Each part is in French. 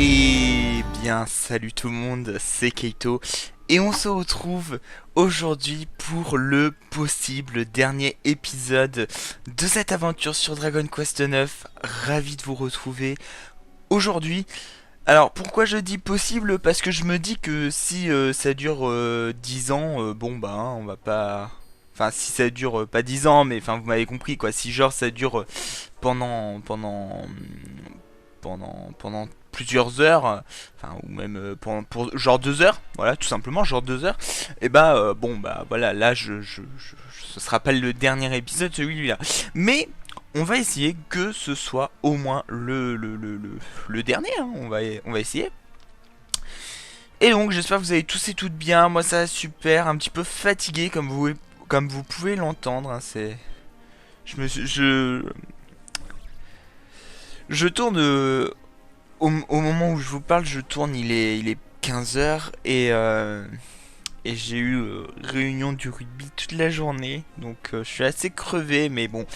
Eh bien, salut tout le monde, c'est Keito et on se retrouve aujourd'hui pour le possible dernier épisode de cette aventure sur Dragon Quest 9. Ravi de vous retrouver aujourd'hui. Alors, pourquoi je dis possible? Parce que je me dis que si ça dure 10 ans, bon bah, hein, on va pas. Enfin, si ça dure pas 10 ans, mais enfin, vous m'avez compris quoi. Si genre ça dure pendant plusieurs heures, enfin ou même pour genre 2 heures, voilà tout simplement genre 2 heures, et bah bon bah voilà là ce sera pas le dernier épisode celui-là, mais on va essayer que ce soit au moins le dernier, hein. On va essayer. Et donc j'espère que vous allez tous et toutes bien, moi ça va super, un petit peu fatigué comme vous pouvez l'entendre, hein, c'est je me suis je tourne au moment où je vous parle, je tourne, il est 15 heures et j'ai eu réunion du rugby toute la journée. Donc je suis assez crevé, mais bon,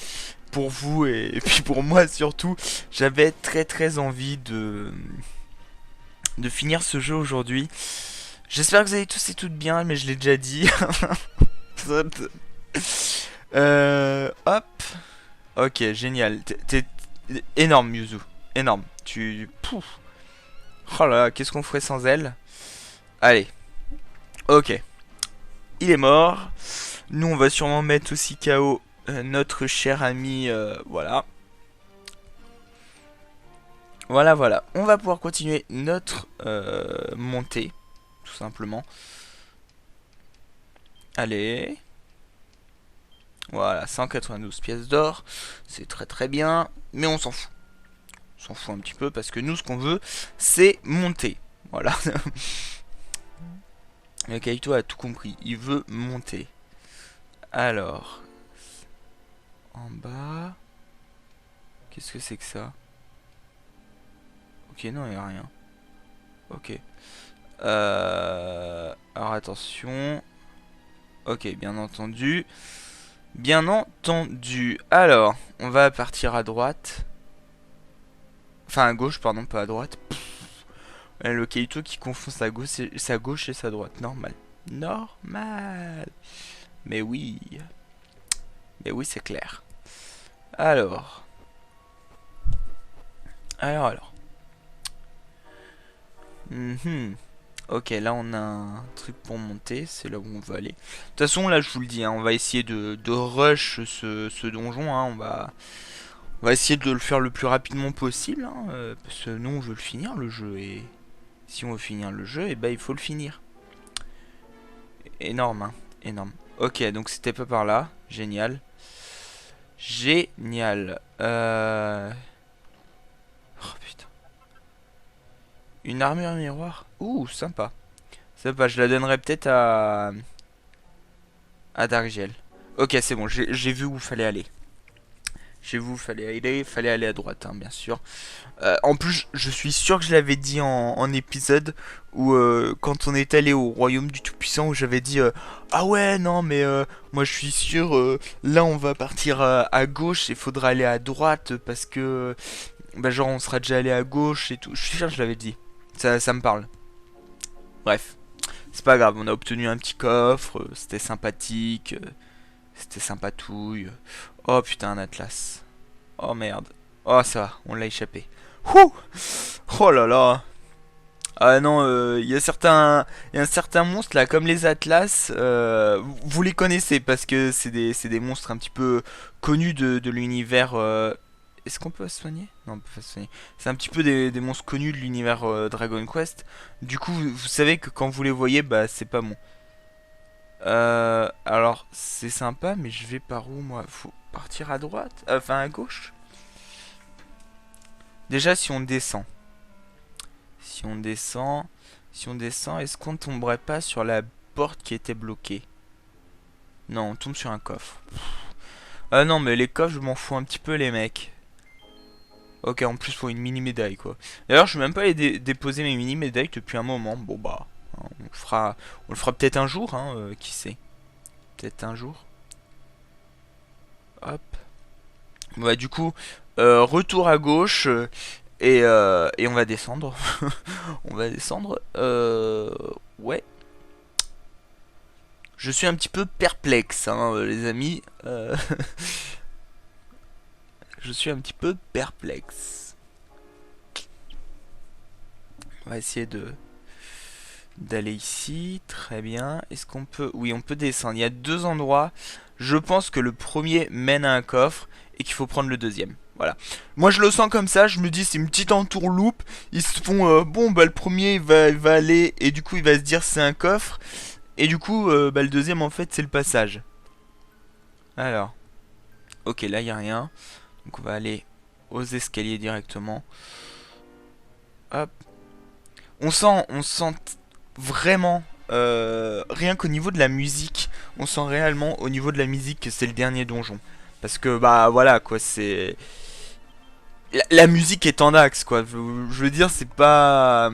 pour vous et puis pour moi surtout, j'avais très très envie de finir ce jeu aujourd'hui. J'espère que vous allez tous et toutes bien, mais je l'ai déjà dit. Hop. Ok, génial. T'es énorme, Yuzu. Énorme. Pouf. Oh là là, qu'est-ce qu'on ferait sans elle? Allez, ok. Il est mort. Nous, on va sûrement mettre aussi KO notre cher ami. Voilà. Voilà, voilà. On va pouvoir continuer notre montée, tout simplement. Allez. Voilà, 192 pièces d'or. C'est très très bien. Mais on s'en fout. On s'en fout un petit peu parce que nous, ce qu'on veut, c'est monter. Voilà. Le Kaito a tout compris. Il veut monter. Alors, en bas. Qu'est-ce que c'est que ça? Ok, non, il n'y a rien. Ok. Alors attention. Ok, bien entendu. Bien entendu. Alors, on va partir à droite. Enfin, à gauche, pardon, pas à droite. Ouais, le Kaito qui confond sa gauche et sa droite. Normal. Normal. Mais oui. Mais oui, c'est clair. Alors. Alors. Mhm. Ok, là on a un truc pour monter, c'est là où on va aller. De toute façon, là je vous le dis, hein, on va essayer de rush ce donjon, hein, on va essayer de le faire le plus rapidement possible, hein, parce que nous on veut le finir le jeu, et si on veut finir le jeu, et bah il faut le finir. Énorme, hein, énorme. Ok, donc c'était pas par là, génial. Génial. Oh putain. Une armure miroir. Ouh, sympa. Sympa, je la donnerai peut-être à Dargiel. Ok, c'est bon, j'ai vu où il fallait aller. J'ai vu où il fallait aller à droite, hein, bien sûr. En plus, je suis sûr que je l'avais dit en épisode où quand on est allé au royaume du Tout-Puissant, où j'avais dit ah ouais, non, mais moi je suis sûr, là on va partir à gauche, il faudra aller à droite parce que bah, genre on sera déjà allé à gauche et tout. Je suis sûr que je l'avais dit. Ça me parle. Bref, c'est pas grave, on a obtenu un petit coffre, c'était sympathique, c'était sympatouille. Oh putain, un atlas. Oh merde. Oh ça va, on l'a échappé. Ouh. Oh là là. Ah non, il y a un certain monstre là, comme les Atlas. Vous les connaissez parce que c'est des monstres un petit peu connus de l'univers. Est-ce qu'on peut se soigner? Non, on peut pas se soigner. C'est un petit peu des monstres connus de l'univers Dragon Quest. Du coup, vous savez que quand vous les voyez, bah c'est pas bon. Alors c'est sympa, mais je vais par où moi? Faut partir à droite? Enfin à gauche? Déjà, si on descend. Si on descend, si on descend, est-ce qu'on tomberait pas sur la porte qui était bloquée? Non, on tombe sur un coffre. Ah non, mais les coffres, je m'en fous un petit peu, les mecs. Ok, en plus, faut une mini médaille, quoi. D'ailleurs, je vais même pas aller déposer mes mini médailles depuis un moment. Bon, bah, on le fera peut-être un jour, hein, qui sait. Peut-être un jour. Hop. Bon, bah, du coup, retour à gauche. Et on va descendre. On va descendre. Ouais. Je suis un petit peu perplexe, hein, les amis. Je suis un petit peu perplexe. On va essayer d'aller ici. Très bien. Est-ce qu'on peut... Oui, on peut descendre. Il y a deux endroits. Je pense que le premier mène à un coffre et qu'il faut prendre le deuxième. Voilà. Moi, je le sens comme ça. Je me dis, c'est une petite entourloupe. Ils se font... bon, bah, le premier, il va aller... Et du coup, il va se dire, c'est un coffre. Et du coup, bah, le deuxième, en fait, c'est le passage. Alors. Ok, là, il n'y a rien. Donc, on va aller aux escaliers directement. Hop. On sent vraiment, rien qu'au niveau de la musique, on sent réellement au niveau de la musique que c'est le dernier donjon. Parce que, bah voilà, quoi, c'est... La musique est en axe, quoi. Je veux dire, c'est pas...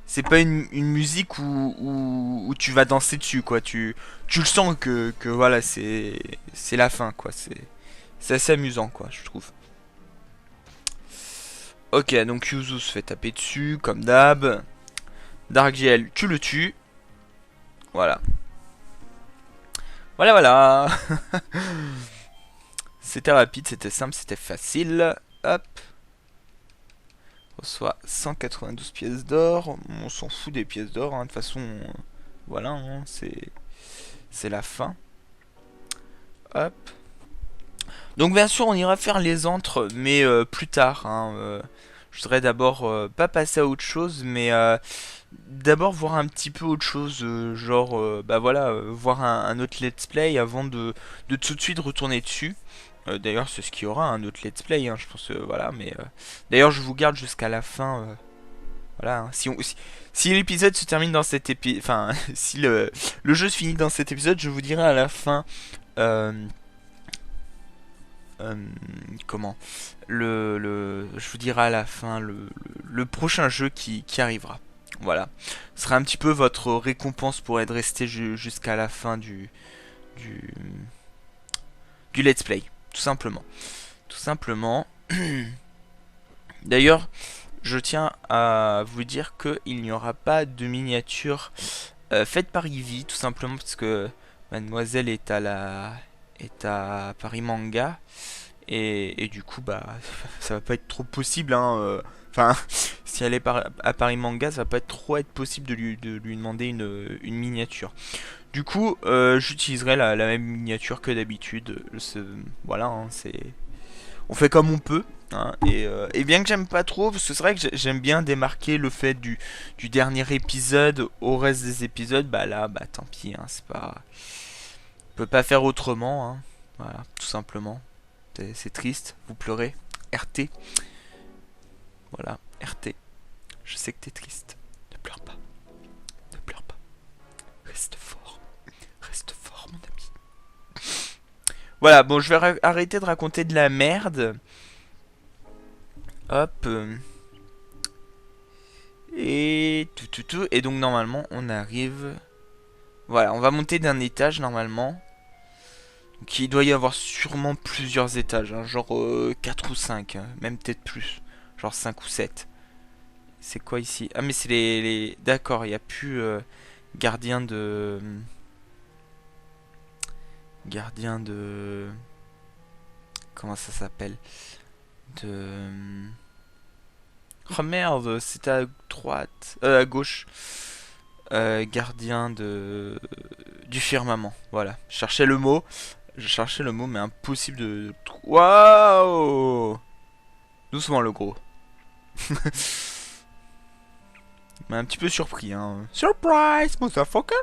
C'est pas une musique où tu vas danser dessus, quoi. Tu le sens que voilà, c'est la fin, quoi. C'est assez amusant, quoi, je trouve. Ok, donc Yuzu se fait taper dessus, comme d'hab. Darkgel, tu le tues. Voilà. Voilà, voilà. C'était rapide, c'était simple, c'était facile. Hop. On reçoit 192 pièces d'or. On s'en fout des pièces d'or, hein. De toute façon, voilà, hein, c'est la fin. Hop. Donc bien sûr, on ira faire les antres, mais plus tard, hein. Je voudrais d'abord pas passer à autre chose, mais d'abord voir un petit peu autre chose, genre, bah voilà, voir un autre let's play avant de tout de suite retourner dessus. D'ailleurs, c'est ce qu'il y aura, un autre let's play, hein, je pense, voilà, mais... D'ailleurs, je vous garde jusqu'à la fin, voilà, hein. Si l'épisode se termine dans cet épisode... Enfin, si le jeu se finit dans cet épisode, je vous dirai à la fin... euh, comment je vous dirai à la fin le prochain jeu qui arrivera. Voilà. Ce sera un petit peu votre récompense pour être resté jusqu'à la fin du, du let's play. Tout simplement. Tout simplement. D'ailleurs, je tiens à vous dire qu'il n'y aura pas de miniature faite par Eevee, tout simplement parce que Mademoiselle est à Paris Manga. Et du coup, bah, ça va pas être trop possible, hein. Enfin, si elle est à Paris Manga, ça va pas trop être possible de lui demander une miniature. Du coup, j'utiliserai la même miniature que d'habitude. Voilà, hein, on fait comme on peut. Hein, et bien que j'aime pas trop, parce que c'est vrai que j'aime bien démarquer le fait du dernier épisode au reste des épisodes, bah là, bah tant pis, hein, c'est pas... On peut pas faire autrement, hein. Voilà, tout simplement. C'est triste, vous pleurez. RT. Voilà, RT. Je sais que t'es triste. Ne pleure pas. Ne pleure pas. Reste fort. Reste fort, mon ami. Voilà, bon, je vais arrêter de raconter de la merde. Hop. Et tout. Et donc, normalement, on arrive... Voilà, on va monter d'un étage, normalement. Donc il doit y avoir sûrement plusieurs étages, hein, genre 4 ou 5, hein, même peut-être plus, genre 5 ou 7. C'est quoi ici? Ah mais c'est les... D'accord, il n'y a plus gardien de... Gardien de... Comment ça s'appelle? De... Oh merde, c'est à droite, à gauche. Gardien de... Du firmament, voilà. Je cherchais le mot, mais impossible de... Waouh! Doucement, le gros. Il m'a un petit peu surpris, hein. Surprise, motherfucker!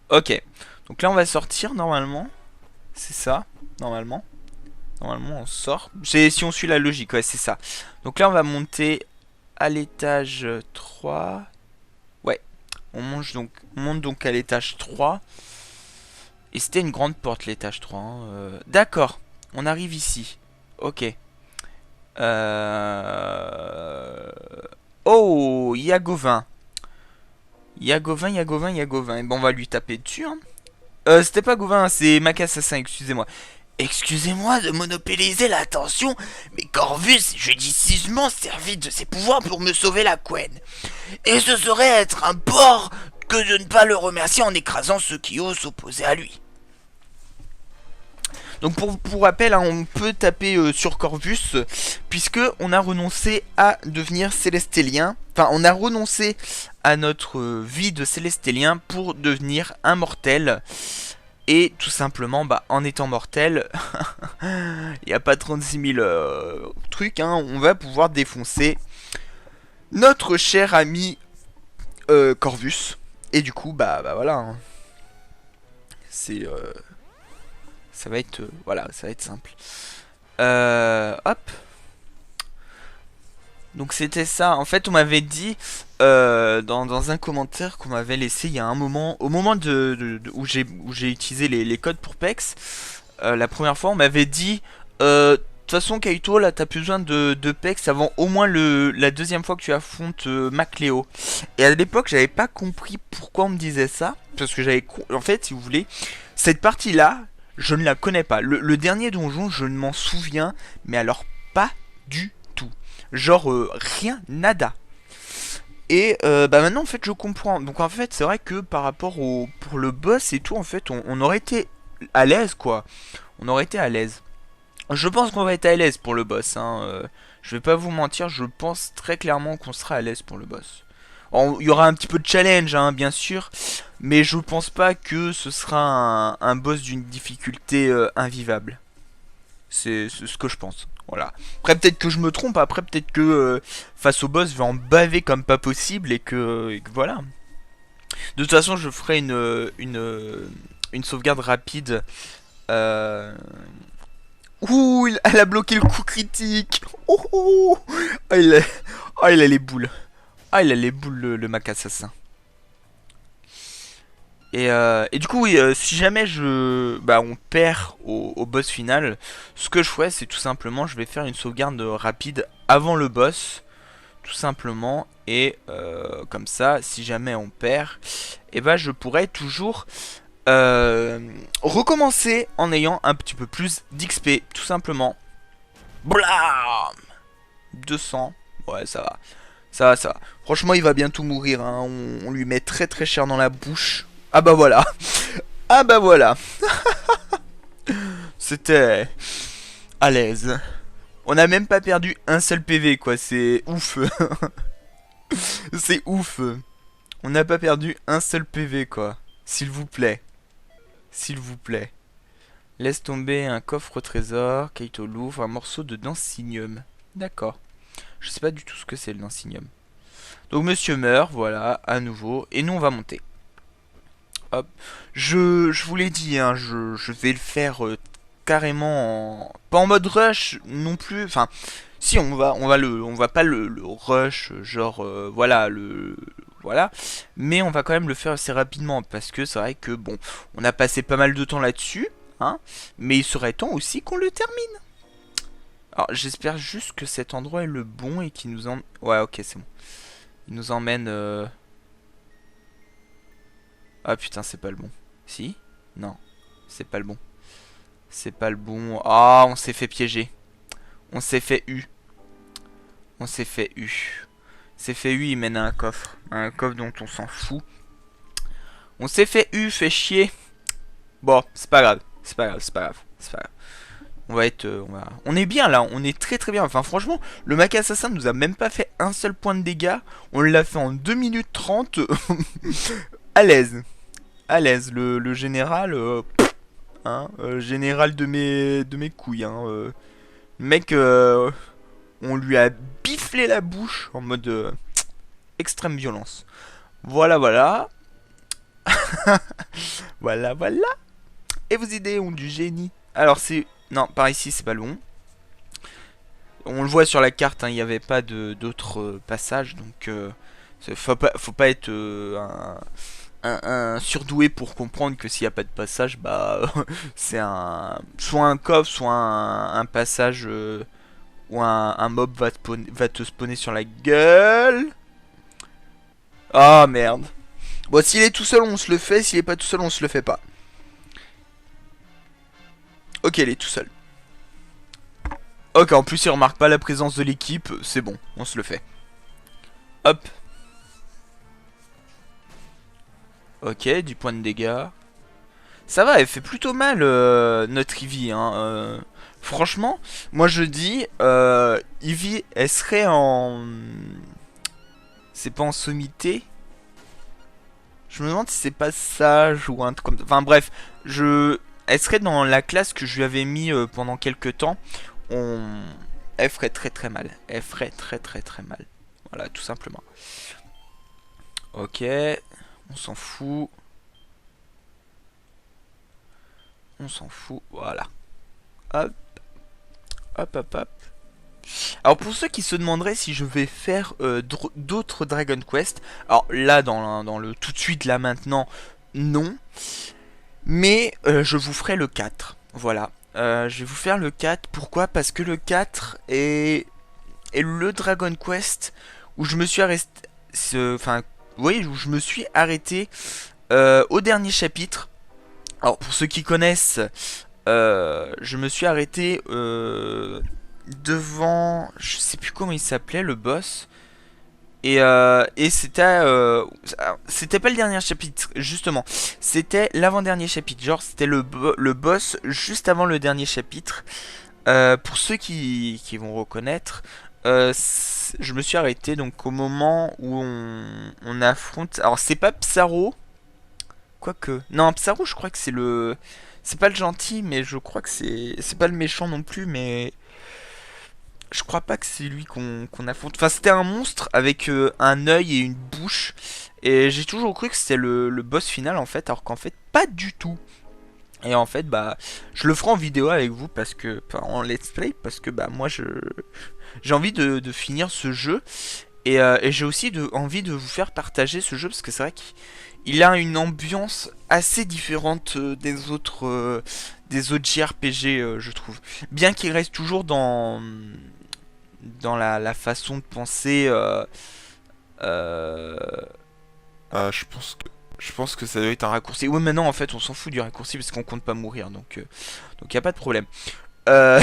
Ok. Donc là, on va sortir, normalement. C'est ça, normalement. Normalement, on sort. Si on suit la logique, ouais, c'est ça. Donc là, on va monter à l'étage 3. Ouais. On monte donc à l'étage 3. Et c'était une grande porte, l'étage 3, hein. D'accord, on arrive ici. Ok. Oh, il y a Gauvin. Il y a Gauvin. Et bon, on va lui taper dessus, hein. C'était pas Gauvin, c'est Mac Assassin, excusez-moi. Excusez-moi de monopoliser l'attention, mais Corvus s'est judicieusement servi de ses pouvoirs pour me sauver la couenne. Et ce serait être un porc que de ne pas le remercier en écrasant ceux qui osent s'opposer à lui. Donc pour rappel, hein, on peut taper sur Corvus, puisque on a renoncé à devenir célestélien. Enfin, on a renoncé à notre vie de célestélien pour devenir un mortel. Et tout simplement, bah, en étant mortel, il n'y a pas 36 000 trucs, hein, on va pouvoir défoncer notre cher ami Corvus. Et du coup, bah voilà, hein. C'est... ça va être... voilà, ça va être simple. Hop. Donc c'était ça. En fait, on m'avait dit dans un commentaire qu'on m'avait laissé il y a un moment, au moment où j'ai utilisé les codes pour PEX, la première fois, on m'avait dit de toute façon, Kaito, là, t'as plus besoin de PEX avant au moins la deuxième fois que tu affrontes Macléo. Et à l'époque, j'avais pas compris pourquoi on me disait ça. Parce que en fait, si vous voulez, cette partie-là, je ne la connais pas. Le dernier donjon, je ne m'en souviens, mais alors pas du tout. Genre, rien, nada. Et bah maintenant, en fait, je comprends. Donc, en fait, c'est vrai que par rapport pour le boss et tout, en fait, on aurait été à l'aise, quoi. On aurait été à l'aise. Je pense qu'on va être à l'aise pour le boss, hein. Je vais pas vous mentir, je pense très clairement qu'on sera à l'aise pour le boss. Il y aura un petit peu de challenge, hein, bien sûr, mais je pense pas que ce sera un boss d'une difficulté invivable. C'est ce que je pense. Voilà. Après, peut-être que je me trompe, après, peut-être que face au boss, je vais en baver comme pas possible et que voilà. De toute façon, je ferai une sauvegarde rapide. Euh, Ouh, elle a bloqué le coup critique. Oh, oh, il a les boules. Ah, il a les boules, le Mac assassin. Et du coup, oui, si jamais on perd au boss final, ce que je ferais, c'est tout simplement, je vais faire une sauvegarde rapide avant le boss, tout simplement. Et comme ça, si jamais on perd, et bah, je pourrais toujours recommencer en ayant un petit peu plus d'XP, tout simplement. Blam 200, ouais, ça va. Ça va. Franchement, il va bientôt mourir, hein. On lui met très très cher dans la bouche. Ah bah voilà. Ah bah voilà. C'était à l'aise. On n'a même pas perdu un seul PV, quoi. C'est ouf. C'est ouf. On n'a pas perdu un seul PV, quoi. S'il vous plaît. S'il vous plaît. Laisse tomber un coffre au trésor. Kaito l'ouvre. Un morceau de dancinium. D'accord. Je sais pas du tout ce que c'est le dancinium. Donc monsieur meurt, voilà, à nouveau. Et nous on va monter. Hop. Je vous l'ai dit, hein, je vais le faire carrément pas en mode rush non plus. Enfin, si on va pas le rush, genre voilà voilà. Mais on va quand même le faire assez rapidement parce que c'est vrai que bon, on a passé pas mal de temps là-dessus, hein. Mais il serait temps aussi qu'on le termine. Alors j'espère juste que cet endroit est le bon et qu'il nous en... Ouais, ok, c'est bon. Il nous emmène... Ah putain, c'est pas le bon. Si? Non, c'est pas le bon. C'est pas le bon. Ah, on s'est fait piéger. On s'est fait U. On s'est fait U. C'est fait U, il mène à un coffre. Un coffre dont on s'en fout. On s'est fait U, fait chier. Bon, c'est pas grave. C'est pas grave, c'est pas grave. C'est pas grave. On va être... on est bien là, on est très très bien. Enfin franchement, le Mac Assassin nous a même pas fait un seul point de dégâts. On l'a fait en 2 minutes 30. À l'aise. À l'aise. Le général... hein, général de mes couilles. Hein, le mec, on lui a biflé la bouche en mode extrême violence. Voilà, voilà. Voilà, voilà. Et vos idées ont du génie. Alors c'est... Non, par ici c'est pas le bon. On le voit sur la carte, hein, il n'y avait pas d'autres passages. Donc faut pas être un surdoué pour comprendre que s'il n'y a pas de passage, bah c'est soit un coffre, soit un passage où un mob va te spawner sur la gueule. Ah merde. Bon, s'il est tout seul, on se le fait. S'il est pas tout seul, on se le fait pas. Ok, il est tout seul. Ok, en plus il remarque pas la présence de l'équipe, c'est bon, on se le fait. Hop. Ok, du point de dégâts. Ça va, elle fait plutôt mal notre Ivy. Hein. Franchement, moi je dis, Ivy, elle serait en... C'est pas en sommité. Je me demande si c'est pas sage ou un truc comme... Enfin bref, elle serait dans la classe que je lui avais mis pendant quelques temps. On... Elle ferait très très mal. Elle ferait très très très mal. Voilà, tout simplement. Ok, on s'en fout. On s'en fout, voilà. Hop, hop, hop, hop. Alors pour ceux qui se demanderaient si je vais faire d'autres Dragon Quest, alors là dans le tout de suite là maintenant, non. Mais je vous ferai le 4. Voilà. Je vais vous faire le 4. Pourquoi? Parce que le 4 est le Dragon Quest où je me suis arrêté. Enfin, vous voyez, où je me suis arrêté au dernier chapitre. Alors pour ceux qui connaissent, je me suis arrêté devant, je sais plus comment il s'appelait le boss. Et c'était pas le dernier chapitre justement, c'était l'avant-dernier chapitre, genre c'était le boss juste avant le dernier chapitre. Pour ceux qui vont reconnaître, je me suis arrêté donc au moment où on affronte, alors c'est pas Psaro, quoique, non Psaro je crois que c'est pas le gentil, mais je crois que c'est pas le méchant non plus, mais je crois pas que c'est lui qu'on affronte. Enfin, c'était un monstre avec un œil et une bouche. Et j'ai toujours cru que c'était le boss final en fait, alors qu'en fait, pas du tout. Et en fait, bah, je le ferai en vidéo avec vous parce que, enfin, en let's play, parce que bah, moi, j'ai envie de finir ce jeu. Et j'ai aussi envie de vous faire partager ce jeu parce que c'est vrai qu'il a une ambiance assez différente des autres JRPG, je trouve. Bien qu'il reste toujours dans la façon de penser. Euh, je pense que ça doit être un raccourci. Oui, maintenant en fait, on s'en fout du raccourci parce qu'on compte pas mourir, donc y a pas de problème. Euh,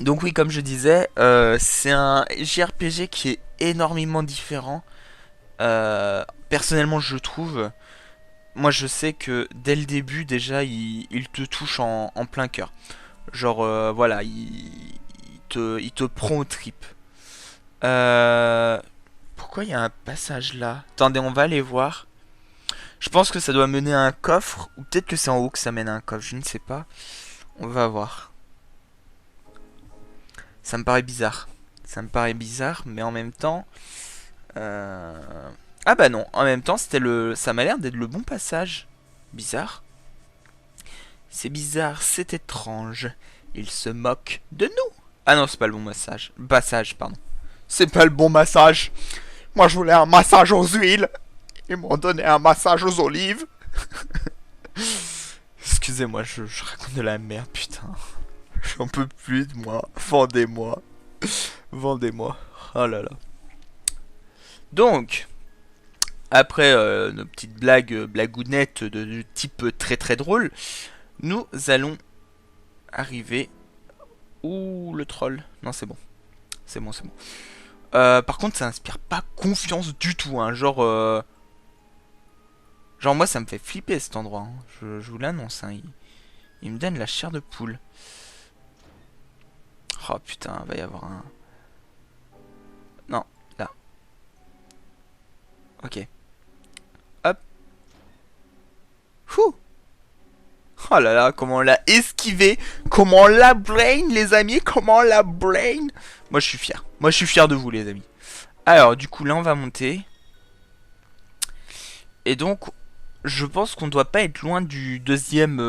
donc oui, comme je disais, c'est un JRPG qui est énormément différent. Personnellement, je trouve. Moi, je sais que dès le début, déjà, il te touche en plein cœur. Genre, voilà, il te prend aux tripes. Euh, Pourquoi il y a un passage là? Attendez, on va aller voir. Je pense que ça doit mener à un coffre. Ou peut-être que c'est en haut que ça mène à un coffre. Je ne sais pas. On va voir. Ça me paraît bizarre. Ça me paraît bizarre, mais en même temps... Ah bah non, en même temps, ça m'a l'air d'être le bon passage. Bizarre. C'est bizarre, c'est étrange. Il se moque de nous. Ah non, c'est pas le bon massage. Passage, pardon. C'est pas le bon massage. Moi, je voulais un massage aux huiles. Ils m'ont donné un massage aux olives. Excusez-moi, je raconte de la merde, putain. J'en peux plus de moi. Vendez-moi. Vendez-moi. Oh là là. Donc, après nos petites blagounettes de type très très drôle, nous allons arriver... Ouh, le troll. Non, c'est bon. C'est bon, c'est bon. Par contre, ça inspire pas confiance du tout, hein. Genre moi, ça me fait flipper cet endroit, hein. Je vous l'annonce, hein. Il me donne la chair de poule. Oh putain, va y avoir un... Non, là. Ok. Hop. Fouh. Oh là là, comment on l'a esquivé. Comment on l'a brain, les amis. Comment on l'a brain. Moi, je suis fier. Moi, je suis fier de vous, les amis. Alors, du coup, là, on va monter. Et donc, je pense qu'on doit pas être loin du deuxième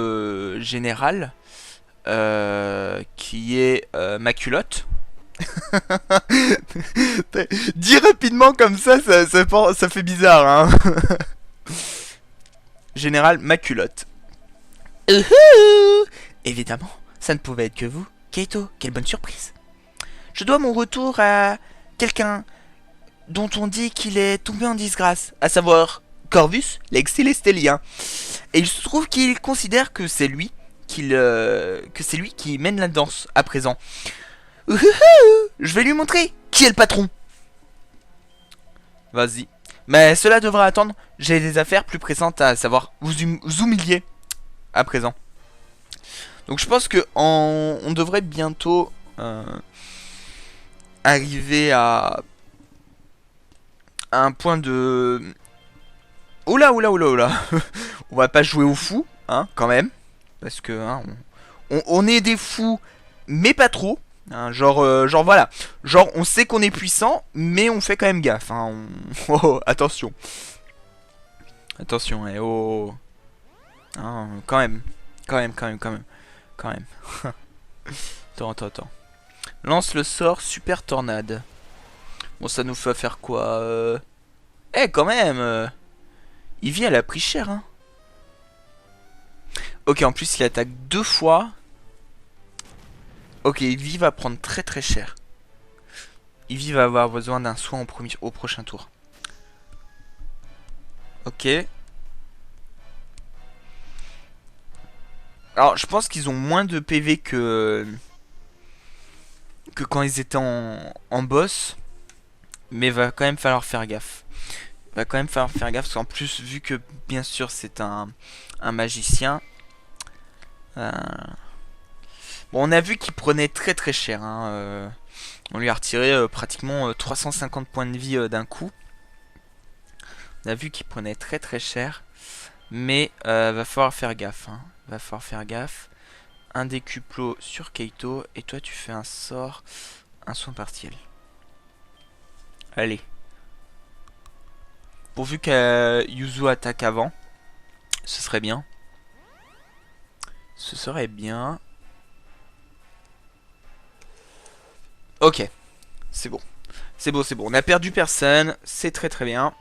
général. Qui est ma culotte. Dit rapidement comme ça fait bizarre, hein. Général ma culotte. Évidemment, ça ne pouvait être que vous. Kaito, quelle bonne surprise. Je dois mon retour à quelqu'un dont on dit qu'il est tombé en disgrâce, à savoir Corvus, l'ex célestélien. Et il se trouve qu'il considère que c'est lui qui mène la danse à présent. Ouhouhou, je vais lui montrer qui est le patron. Vas-y. Mais cela devra attendre. J'ai des affaires plus pressantes à savoir. Vous humilier à présent. Donc je pense que on devrait bientôt arriver à un point de... Oula, oula, oula, oula. On va pas jouer au fou, hein, quand même. Parce que hein, on est des fous, mais pas trop. Hein, genre voilà. Genre on sait qu'on est puissant, mais on fait quand même gaffe. Hein, oh, attention. Attention, oh. Hein, quand même. Quand même, quand même, quand même. Quand même. Attends. Lance le sort Super Tornade. Bon, ça nous fait faire quoi Eh, quand même Ivy, elle a pris cher, hein. Ok, en plus, il attaque 2 fois. Ok, Ivy va prendre très très cher. Ivy va avoir besoin d'un soin au prochain tour. Ok. Alors, je pense qu'ils ont moins de PV que quand ils étaient en boss. Mais va quand même falloir faire gaffe. Va quand même falloir faire gaffe parce qu'en plus, vu que bien sûr c'est un magicien. Bon, on a vu qu'il prenait très très cher. Hein, on lui a retiré pratiquement 350 points de vie d'un coup. On a vu qu'il prenait très très cher. Mais va falloir faire gaffe. Hein. Va falloir faire gaffe. Un décuplo sur Keito. Et toi tu fais un sort. Un soin partiel. Allez. Pourvu que Yuzu attaque avant. Ce serait bien. Ce serait bien. Ok. C'est bon. C'est bon, c'est bon. On a perdu personne. C'est très très bien.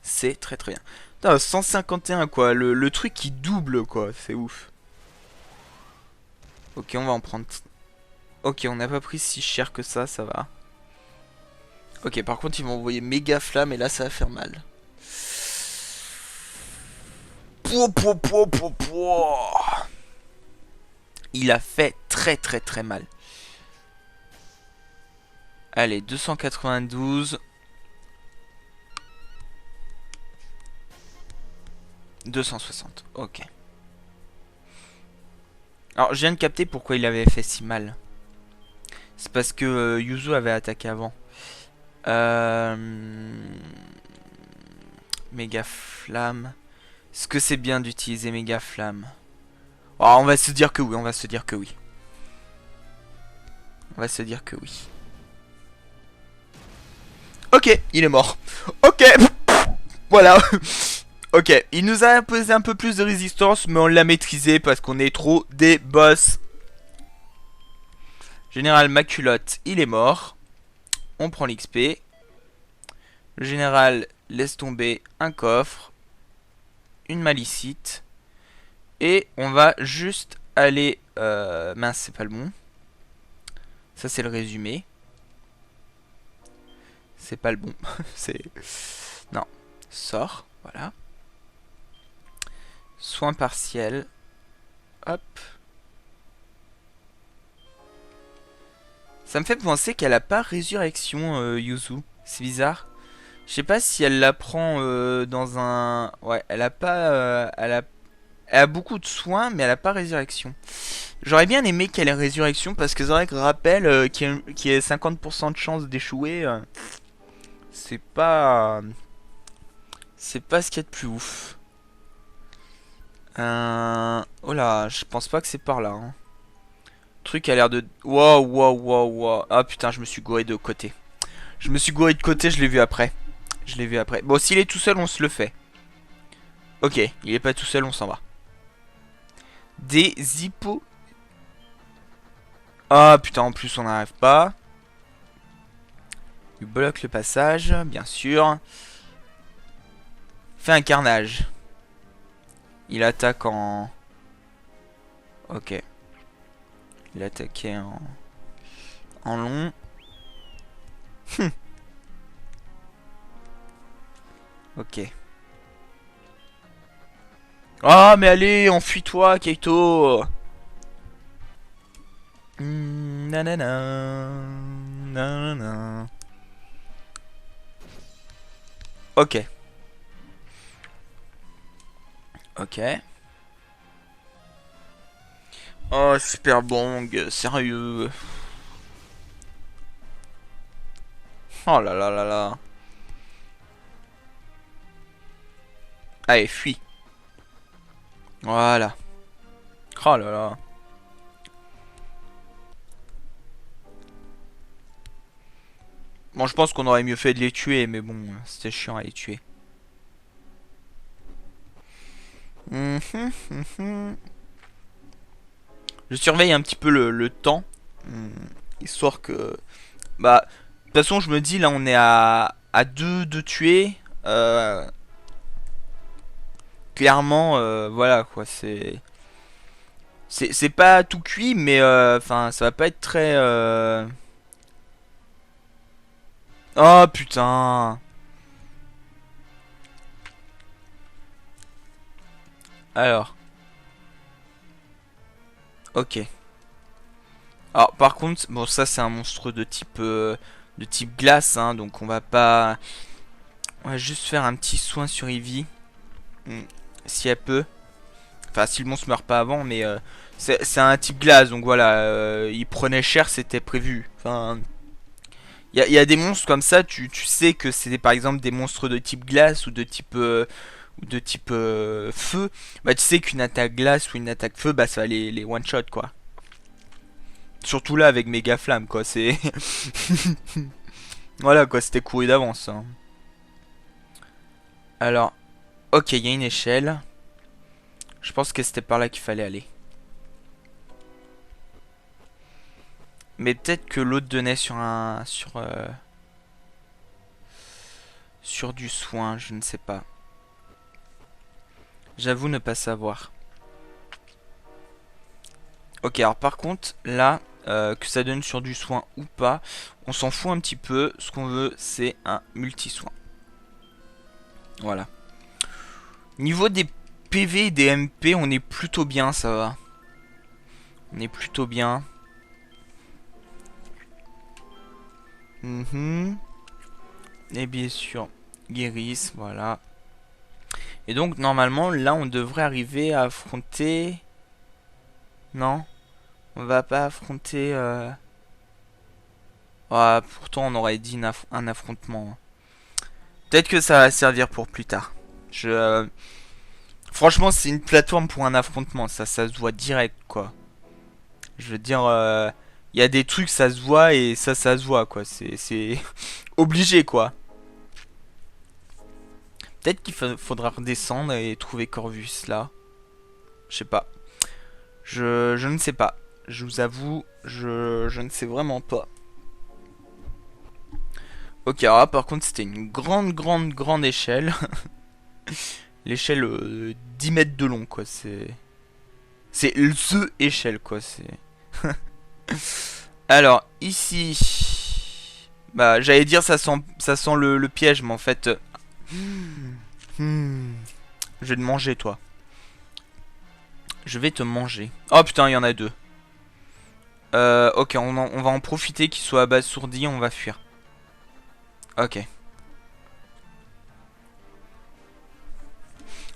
C'est très très bien. Putain, 151 quoi. Le truc qui double quoi. C'est ouf. Ok, on va en prendre... Ok, on n'a pas pris si cher que ça va. Ok, par contre, ils vont envoyer méga flamme et là, ça va faire mal. Il a fait très très très mal. Allez, 292. 260, ok. Alors, je viens de capter pourquoi il avait fait si mal. C'est parce que Yuzu avait attaqué avant. Méga flamme. Est-ce que c'est bien d'utiliser méga flamme? Oh, on va se dire que oui, on va se dire que oui. On va se dire que oui. Ok, il est mort. Ok, voilà. Ok, il nous a imposé un peu plus de résistance, mais on l'a maîtrisé parce qu'on est trop des boss. Général Maculotte, il est mort. On prend l'XP. Le général laisse tomber un coffre. Une malicite. Et on va juste aller... mince, c'est pas le bon. Ça, c'est le résumé. C'est pas le bon. C'est... Non. Sort. Voilà. Soin partiel. Hop. Ça me fait penser qu'elle a pas résurrection, Yuzu. C'est bizarre. Je sais pas si elle la prend dans un... Ouais, elle a pas... elle a beaucoup de soins, mais elle a pas résurrection. J'aurais bien aimé qu'elle ait résurrection, parce que c'est vrai que rappel qui ait 50% de chance d'échouer, c'est pas... c'est pas ce qu'il y a de plus ouf. Oh là, je pense pas que c'est par là. Hein. Le truc a l'air de... Wow. Ah putain, je me suis gouré de côté. Je me suis gouré de côté, je l'ai vu après. Je l'ai vu après. Bon, s'il est tout seul, on se le fait. Ok, il est pas tout seul, on s'en va. Des hippos. Ah putain, en plus on n'arrive pas. Il bloque le passage, bien sûr. Fait un carnage. Il attaque en... Ok. Il attaquait en long. Ok. Ah, mais allez, enfuis-toi, Kaito. Nanana. Nanana. Ok. Ok. Oh, super bong, sérieux. Oh là là là là. Allez, fuis. Voilà. Oh là là. Bon, je pense qu'on aurait mieux fait de les tuer, mais bon, c'était chiant à les tuer. Je surveille un petit peu le temps. Histoire que... Bah, de toute façon, je me dis, là, on est à 2 de tuer. Clairement, voilà, quoi, c'est... C'est pas tout cuit, mais enfin, ça va pas être très... Oh, putain. Alors, ok. Alors, par contre, bon, ça, c'est un monstre de type glace, hein, donc on va pas... On va juste faire un petit soin sur Eevee. Si elle peut. Enfin, si le monstre meurt pas avant, mais c'est un type glace, donc voilà, il prenait cher, c'était prévu. Enfin, y a des monstres comme ça, tu sais que c'est par exemple des monstres de type glace ou de type feu. Bah, tu sais qu'une attaque glace ou une attaque feu, bah, ça va les one shot quoi. Surtout là avec méga flamme quoi, c'est. Voilà quoi, c'était couru d'avance. Hein. Alors, ok, il y a une échelle. Je pense que c'était par là qu'il fallait aller. Mais peut-être que l'autre donnait sur un... sur du soin, je ne sais pas. J'avoue ne pas savoir. Ok, alors par contre, là, que ça donne sur du soin ou pas, on s'en fout un petit peu. Ce qu'on veut, c'est un multi-soin. Voilà. Niveau des PV et des MP, on est plutôt bien, ça va. On est plutôt bien. Et bien sûr, guérisse, voilà. Et donc, normalement, là, on devrait arriver à affronter... Non, on va pas affronter... Ah, pourtant, on aurait dit un affrontement. Peut-être que ça va servir pour plus tard. Je... Franchement, c'est une plateforme pour un affrontement. Ça se voit direct, quoi. Je veux dire... Il y a des trucs, ça se voit et ça se voit, quoi. C'est obligé, quoi. Peut-être qu'il faudra redescendre et trouver Corvus, là. Je sais pas. Je ne sais pas. Je vous avoue, je ne sais vraiment pas. Ok, alors là, par contre, c'était une grande échelle. L'échelle 10 mètres de long, quoi. C'est THE échelle, quoi. C'est... Alors, ici... Bah, j'allais dire ça sent le piège, mais en fait... Je vais te manger, toi. Je vais te manger. Oh putain, il y en a deux. Ok, on va en profiter qu'il soit abasourdi, on va fuir. Ok.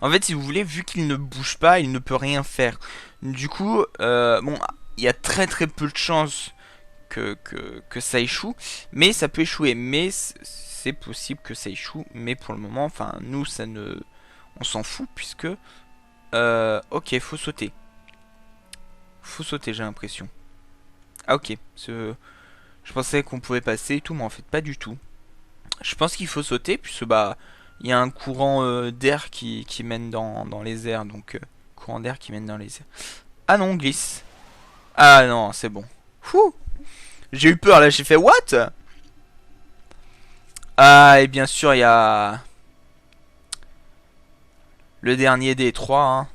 En fait, si vous voulez, vu qu'il ne bouge pas, il ne peut rien faire. Du coup, bon, il y a très peu de chances que ça échoue. Mais ça peut échouer. Mais c'est possible que ça échoue. Mais pour le moment, enfin, nous, ça ne... On s'en fout puisque... ok, faut sauter. Faut sauter, j'ai l'impression. Ah ok, je pensais qu'on pouvait passer et tout, mais en fait pas du tout. Je pense qu'il faut sauter, puisque bah il y a un courant d'air qui mène dans les airs, donc courant d'air qui mène dans les airs. Ah non, on glisse. Ah non, c'est bon. Fouh. J'ai eu peur là, j'ai fait what? Ah et bien sûr il y a le dernier des trois, hein.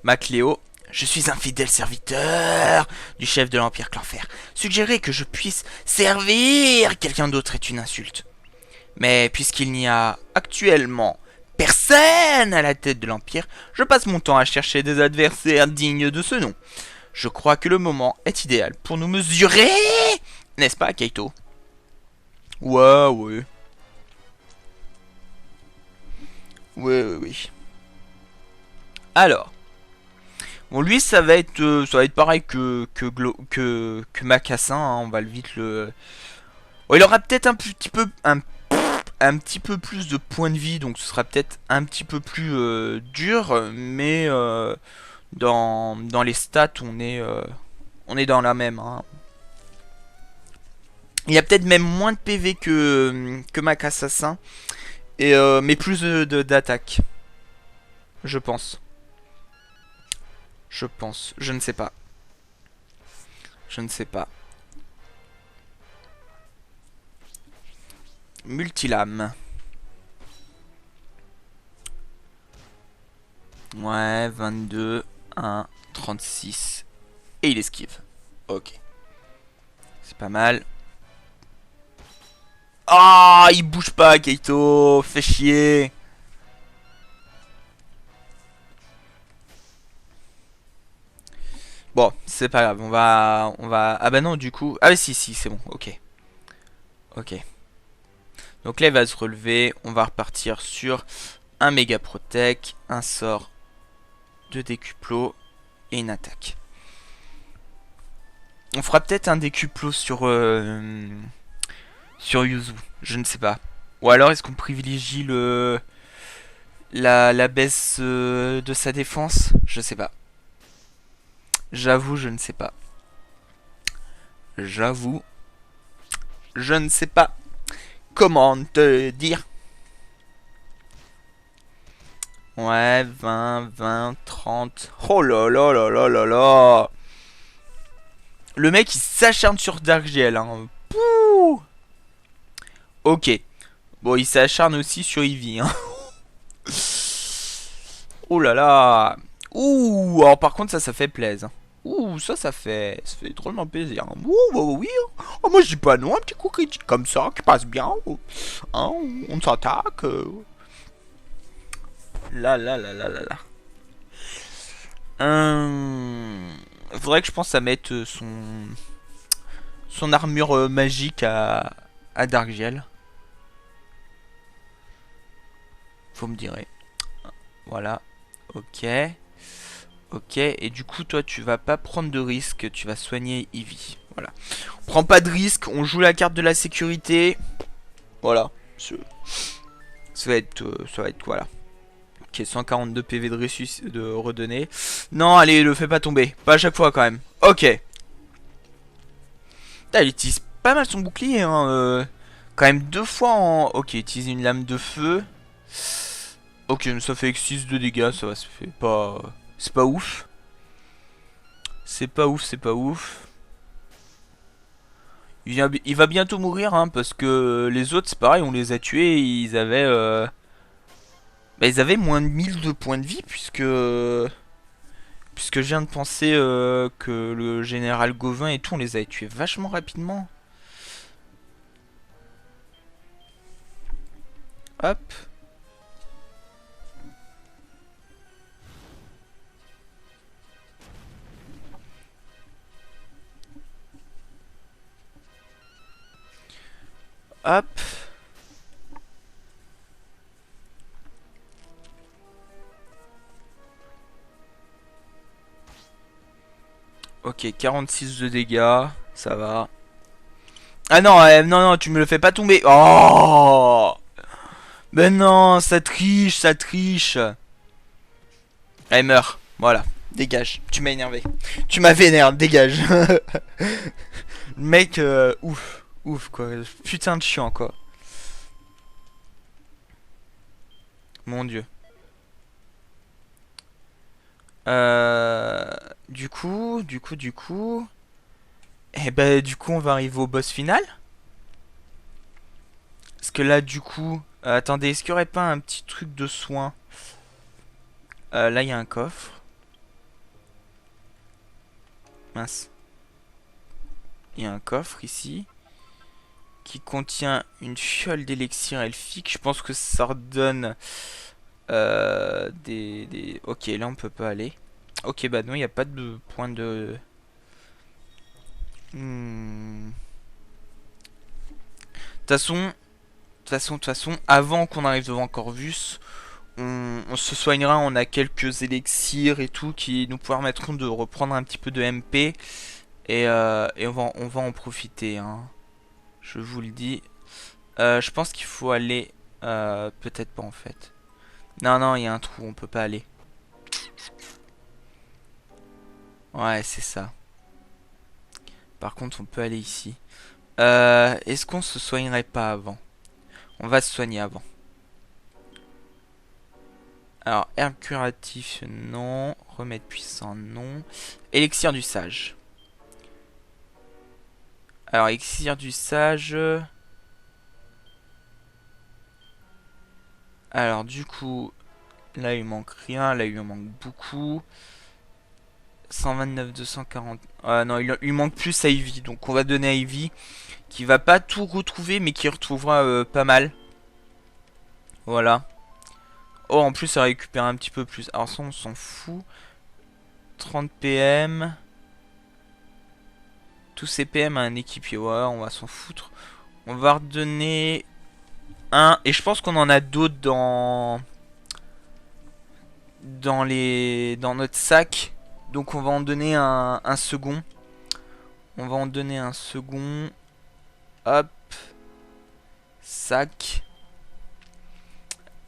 Macléo. Je suis un fidèle serviteur du chef de l'Empire Clanfer. Suggérer que je puisse servir quelqu'un d'autre est une insulte. Mais puisqu'il n'y a actuellement personne à la tête de l'Empire, je passe mon temps à chercher des adversaires dignes de ce nom. Je crois que le moment est idéal pour nous mesurer. N'est-ce pas, Kaito? Ouais, ouais. Ouais, ouais, oui. Alors. Bon, lui, ça va être pareil que Macassin, hein, on va le vite le... Bon, il aura peut-être un petit peu plus de points de vie, donc ce sera peut-être un petit peu plus dur, mais dans les stats, on est dans la même. Hein. Il y a peut-être même moins de PV que Mac Assassin, mais plus d'attaque. Je pense. Je pense. Je ne sais pas. Je ne sais pas. Multilame. Ouais, 22, 1, 36. Et il esquive. Ok. C'est pas mal. Ah, il bouge pas, Keito. Fais chier. Bon, c'est pas grave. On va. Ah bah non, du coup. Ah bah si, si, c'est bon. Ok. Ok. Donc là, il va se relever. On va repartir sur un méga protect, un sort de décuplo et une attaque. On fera peut-être un décuplo sur Yuzu. Je ne sais pas. Ou alors est-ce qu'on privilégie la baisse de sa défense? Je sais pas. J'avoue, je ne sais pas. J'avoue, je ne sais pas comment te dire. Ouais, 20, 20, 30. Oh là là là là là là. Le mec, il s'acharne sur Darkgel. Hein. Pouh. Ok. Bon, il s'acharne aussi sur Eevee. Hein. Oh là là. Ouh, alors par contre, ça fait plaisir. Ouh, ça fait drôlement plaisir. Ouh, bah, oui. Oh, moi, je dis pas non, un petit coup critique comme ça, qui passe bien. Hein, on s'attaque. Là, là, là, là, là, là. Faudrait que je pense à mettre son armure magique à Darkgel. Faut me dire. Voilà. Ok. Ok. Et du coup, toi, tu vas pas prendre de risque. Tu vas soigner Eevee. Voilà. On prend pas de risque. On joue la carte de la sécurité. Voilà. Ça va être voilà. Ok, 142 PV de redonner. Non, allez, le fais pas tomber. Pas à chaque fois quand même. Ok. Putain, il utilise pas mal son bouclier. Hein, quand même deux fois en... Ok, il utilise une lame de feu. Ok, mais ça fait X6 de dégâts. Ça va, ça fait pas... C'est pas ouf. C'est pas ouf, c'est pas ouf. Il va bientôt mourir, hein, parce que les autres, c'est pareil, on les a tués. Ils avaient moins de 1000 de points de vie, puisque je viens de penser que le général Gauvin et tout, on les avait tués vachement rapidement. Hop. Hop. Ok, 46 de dégâts. Ça va. Ah non, non, non, tu me le fais pas tomber. Oh! Mais non, ça triche, ça triche. Elle meurt. Voilà. Dégage. Tu m'as énervé. Tu m'as vénère. Dégage. Mec, ouf. Ouf, quoi. Putain de chiant, quoi. Mon dieu. Du coup. Eh ben, du coup, on va arriver au boss final. Parce que là, du coup. Attendez, est-ce qu'il n'y aurait pas un petit truc de soin? Là, il y a un coffre. Mince. Il y a un coffre ici. qui contient une fiole d'élixir elfique. Je pense que ça redonne des... Ok, là on peut pas aller. Ok, bah non, il n'y a pas de point de... De toute façon, avant qu'on arrive devant Corvus, on se soignera, on a quelques élixirs et tout qui nous permettront de reprendre un petit peu de MP. Et on va en profiter, hein. Je vous le dis. Je pense qu'il faut aller... peut-être pas en fait. Non, non, il y a un trou, on peut pas aller. Ouais, c'est ça. Par contre, on peut aller ici. Est-ce qu'on se soignerait pas avant? On va se soigner avant. Alors, herbe curatif, non. Remède puissant, non. Élixir du sage. Alors, élixir du sage... Alors, du coup... Là, il manque rien. Là, il manque beaucoup. 129, 240... Ah non, il manque plus à Ivy. Donc, on va donner à Ivy. Qui va pas tout retrouver, mais qui retrouvera pas mal. Voilà. Oh, en plus, ça récupère un petit peu plus. Alors ça, on s'en fout. 30 PM. Tous ces PM à un équipier. Ouais, on va s'en foutre. On va redonner un. Et je pense qu'on en a d'autres dans notre sac. Donc on va en donner un second. On va en donner un second. Hop. Sac.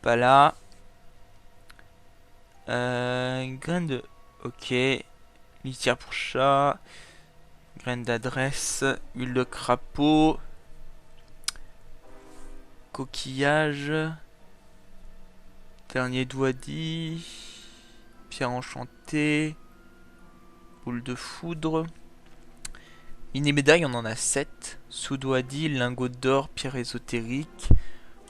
Pas là. Graine de... Ok. Litière pour chat. Graine d'adresse. Huile de crapaud. Coquillage. Dernier doigt dit. Pierre enchantée. Boule de foudre. Mini médaille, on en a 7. Sous-doigt dit. Lingot d'or. Pierre ésotérique.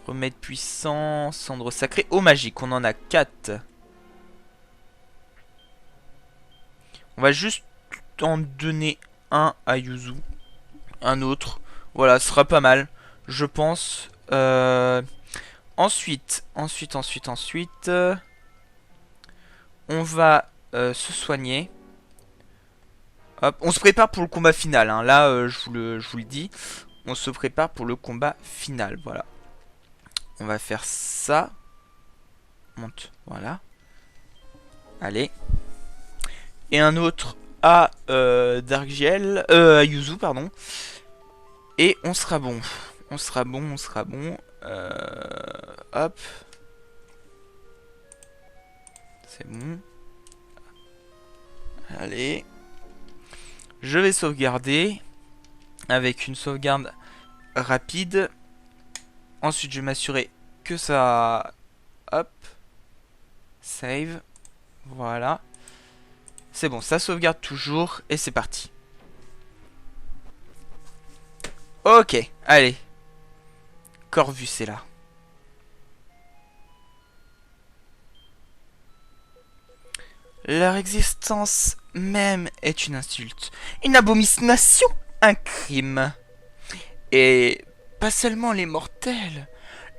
Remède puissant. Cendre sacrée. Eau magique, on en a 4. On va juste en donner un à Yuzu. Un autre. Voilà, ce sera pas mal. Je pense. Ensuite. On va se soigner. Hop. On se prépare pour le combat final. Hein. Là, je vous le dis. On se prépare pour le combat final. Voilà. On va faire ça. Monte. Voilà. Allez. Et un autre à Darkgel, à Yuzu, pardon. Et on sera bon. On sera bon. Hop. C'est bon. Allez. Je vais sauvegarder. Avec une sauvegarde rapide. Ensuite, je vais m'assurer que ça... Hop. Save. Voilà. C'est bon, ça sauvegarde toujours. Et c'est parti. Ok, allez. Corvus est là. Leur existence même est une insulte. Une abomination. Un crime. Et pas seulement les mortels.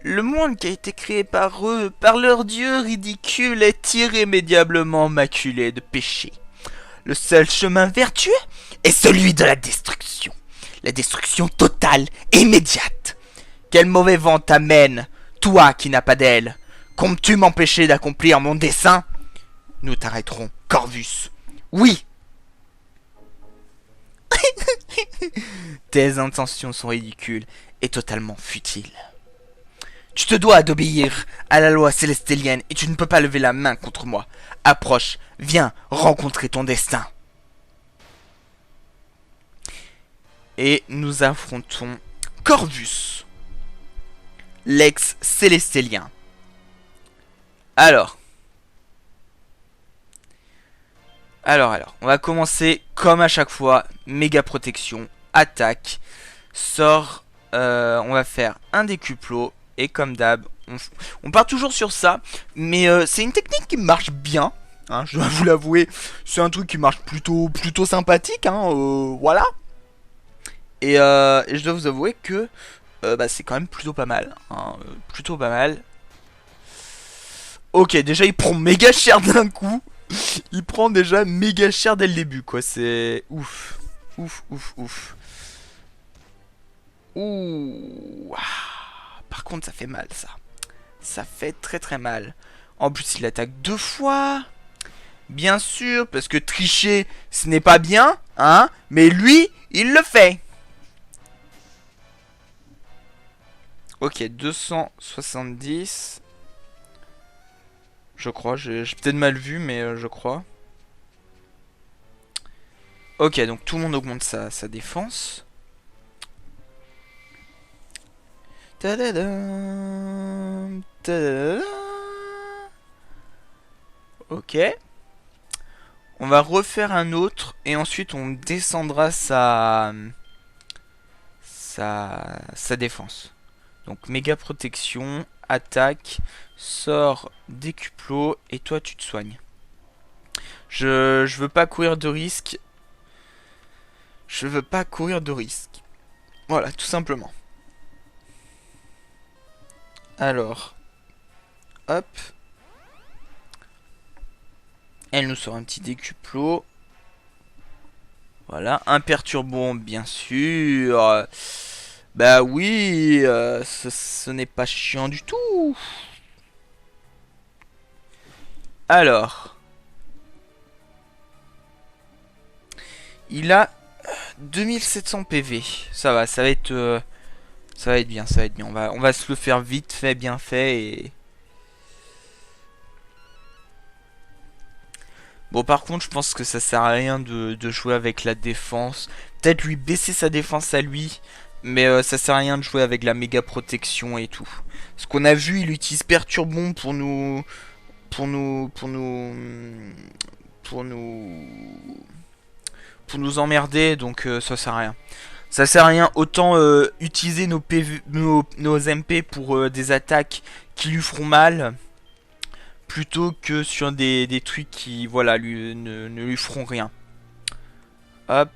Le monde qui a été créé par eux, par leur dieu ridicule, est irrémédiablement maculé de péché. Le seul chemin vertueux est celui de la destruction. La destruction totale, immédiate. Quel mauvais vent t'amène, toi qui n'as pas d'aile. Comptes-tu m'empêcher d'accomplir mon dessein? Nous t'arrêterons, Corvus. Oui. Tes intentions sont ridicules et totalement futiles. Tu te dois d'obéir à la loi célestélienne et tu ne peux pas lever la main contre moi. Approche, viens rencontrer ton destin. Et nous affrontons Corvus, l'ex-célestélien. Alors, on va commencer comme à chaque fois. Méga protection, attaque, sort. On va faire un décuplot. Et comme d'hab, on part toujours sur ça. Mais c'est une technique qui marche bien. Hein, je dois vous l'avouer. C'est un truc qui marche plutôt sympathique. Hein, voilà. Et je dois vous avouer que bah c'est quand même plutôt pas mal. Hein, plutôt pas mal. Ok, déjà il prend méga cher d'un coup. Il prend déjà méga cher dès le début, quoi. C'est ouf. Ouf, ouf, ouf. Ouh. Ah. Par contre, ça fait mal, ça. Ça fait très très mal. En plus, il attaque 2 fois. Bien sûr, parce que tricher, ce n'est pas bien, hein. Mais lui, il le fait. Ok, 270. Je crois, j'ai peut-être mal vu, mais je crois. Ok, donc tout le monde augmente sa défense. Tadadam, tadadam. Ok. On va refaire un autre et ensuite on descendra sa défense. Donc méga protection, attaque, sort décuplo et toi tu te soignes. Je veux pas courir de risque. Je veux pas courir de risque. Voilà, tout simplement. Alors, hop. Elle nous sort un petit décuplo. Voilà, un perturbant bien sûr. Bah oui, ce n'est pas chiant du tout. Alors, il a 2700 PV. Ça va, ça va être bien, ça va être bien. On va se le faire vite fait, bien fait et... Bon, par contre, je pense que ça sert à rien de jouer avec la défense. Peut-être lui baisser sa défense à lui. Mais ça sert à rien de jouer avec la méga protection et tout. Ce qu'on a vu, il utilise Perturbon pour nous... Pour nous... Pour nous... Pour nous... Pour nous emmerder, donc ça sert à rien. Ça sert à rien, autant utiliser nos, PV, nos MP pour des attaques qui lui feront mal, plutôt que sur des trucs qui, voilà, ne lui feront rien. Hop.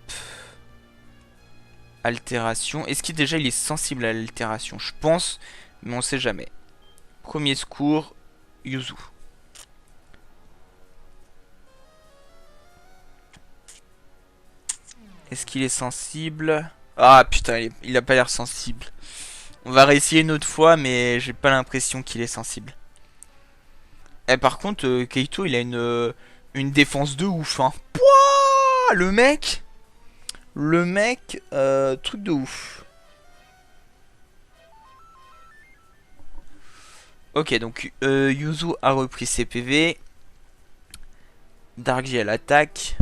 Altération. Est-ce qu'il déjà il est sensible à l'altération? Je pense, mais on sait jamais. Premier secours, Yuzu. Est-ce qu'il est sensible? Ah putain, il a pas l'air sensible. On va réessayer une autre fois, mais j'ai pas l'impression qu'il est sensible. Et par contre, Keito, il a une défense de ouf, hein. Pouah, le mec, truc de ouf. Ok, donc Yuzu a repris ses PV. Darkji à l'attaque.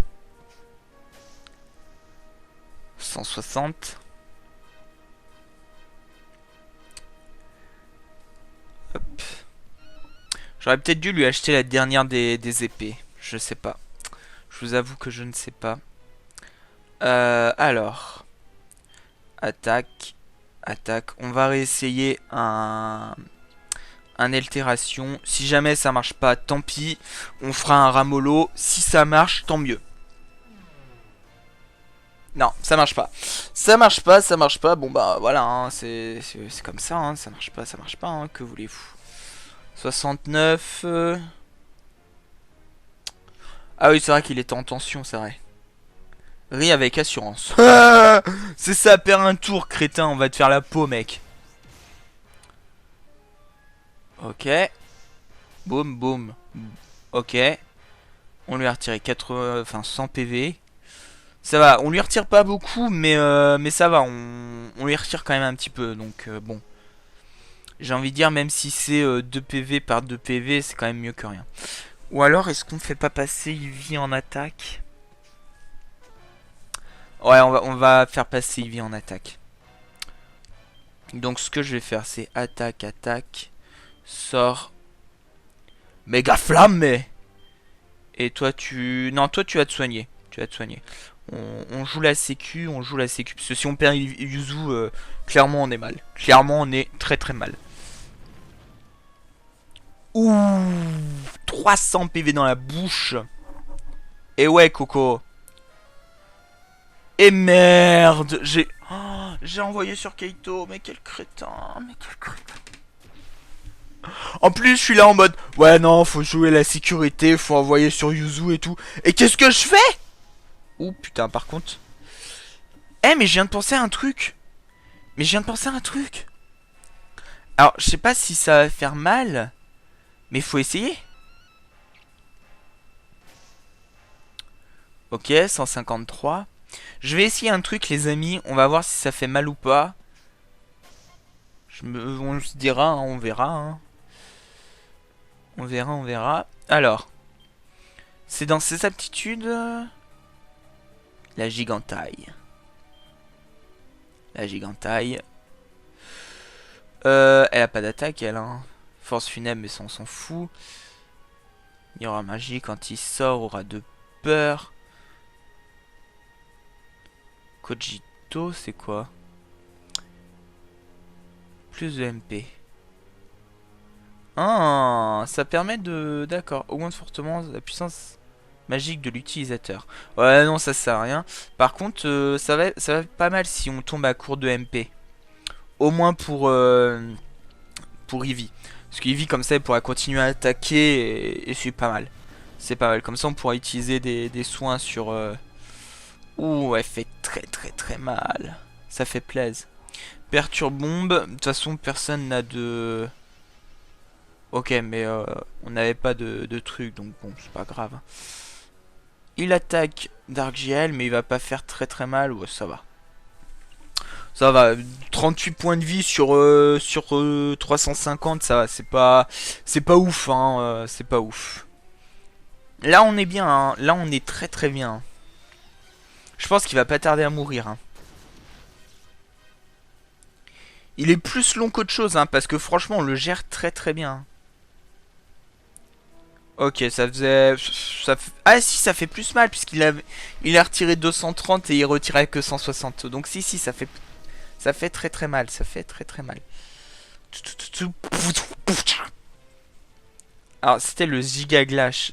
160. Hop. J'aurais peut-être dû lui acheter la dernière des épées. Je sais pas. Je vous avoue que je ne sais pas. Alors. Attaque. Attaque. On va réessayer un altération. Si jamais ça marche pas, tant pis. On fera un ramolo. Si ça marche, tant mieux. Non, ça marche pas. Ça marche pas, ça marche pas. Bon bah voilà, hein, c'est comme ça. Hein, ça marche pas. Hein, que voulez-vous? 69. Ah oui, c'est vrai qu'il était en tension, c'est vrai. Ris avec assurance. C'est ça, perds un tour, crétin. On va te faire la peau, mec. Ok. Boum, boum. Ok. On lui a retiré 80, enfin 100 PV. Ça va, on lui retire pas beaucoup, mais ça va. On lui retire quand même un petit peu. Donc bon. J'ai envie de dire, même si c'est 2 PV par 2 PV, c'est quand même mieux que rien. Ou alors, est-ce qu'on fait pas passer Ivy en attaque? Ouais, on va faire passer Ivy en attaque. Donc ce que je vais faire, c'est attaque, attaque, sort, méga flamme, mais... Et toi, tu... Non, toi, tu vas te soigner. Tu vas te soigner. On joue la sécu, Parce que si on perd Yuzu, clairement, on est mal. Clairement, on est très très mal. Ouh, 300 PV dans la bouche. Et ouais, Coco. Et merde, j'ai... Oh, J'ai envoyé sur Kaito. Mais quel crétin. Mais quel crétin. En plus, je suis là en mode, ouais, non, faut jouer la sécurité, faut envoyer sur Yuzu et tout. Et qu'est-ce que je fais? Oh putain, par contre. Eh, mais je viens de penser à un truc. Mais je viens de penser à un truc. Alors, je sais pas si ça va faire mal, mais faut essayer. Ok, 153. Je vais essayer un truc, les amis. On va voir si ça fait mal ou pas. On se dira, hein, on verra. Hein. On verra, on verra. Alors, c'est dans ses aptitudes. La gigantaille. La gigantaille. Elle a pas d'attaque, elle. Hein. Force funèbre, mais ça, on s'en fout. Miroir magique, quand il sort, aura de peur. Kojito, c'est quoi? Plus de MP. Ah, ça permet de... D'accord, augmente fortement la puissance magique de l'utilisateur. Ouais, non, ça sert à rien. Par contre, ça va être pas mal si on tombe à court de MP. Au moins pour Eevee. Parce qu'Eevee, comme ça, elle pourra continuer à attaquer et c'est pas mal. C'est pas mal. Comme ça, on pourra utiliser des soins sur... Ouh, elle fait très très très mal. Ça fait plaisir. Perturbombe. De toute façon, personne n'a de... Ok, mais on n'avait pas de truc, donc bon, c'est pas grave. Il attaque Dark GL, mais il va pas faire très très mal. Ouais, ça va. Ça va. 38 points de vie sur 350, ça va. C'est pas ouf, hein. C'est pas ouf. Là, on est bien. Hein. Là, on est très très bien. Je pense qu'il va pas tarder à mourir. Hein. Il est plus long qu'autre chose, hein, parce que franchement, on le gère très très bien. Ok, ça faisait... Ah si, ça fait plus mal, puisqu'il a retiré 230 et il retirait que 160. Donc si, ça fait très très mal. Ça fait très très mal. Alors, c'était le Giga Glash.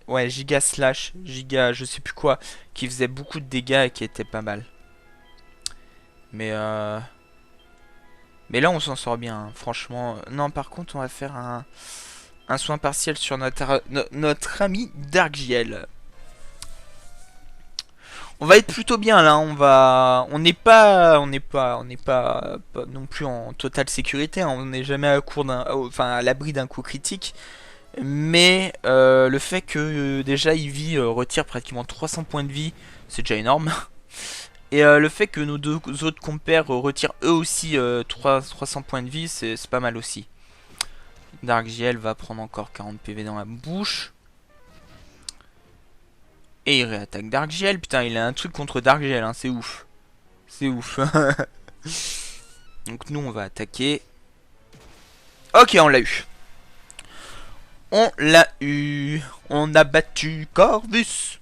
Ouais, Giga Slash. Giga, je sais plus quoi. Qui faisait beaucoup de dégâts et qui était pas mal. Mais Mais là, on s'en sort bien. Hein, franchement. Non, par contre, on va faire un soin partiel sur notre ami Darkgiel. On va être plutôt bien là, on n'est pas non plus en totale sécurité, hein. On n'est jamais à l'abri d'un coup critique. Mais le fait que déjà Eevee retire pratiquement 300 points de vie, c'est déjà énorme. Et le fait que nos deux autres compères retirent eux aussi 300 points de vie, c'est pas mal aussi. Darkgiel va prendre encore 40 PV dans la bouche. Et il réattaque Darkgiel. Putain, il a un truc contre Darkgiel, hein, c'est ouf. C'est ouf. Donc nous, on va attaquer. Ok, on l'a eu. On l'a eu. On a battu Corvus.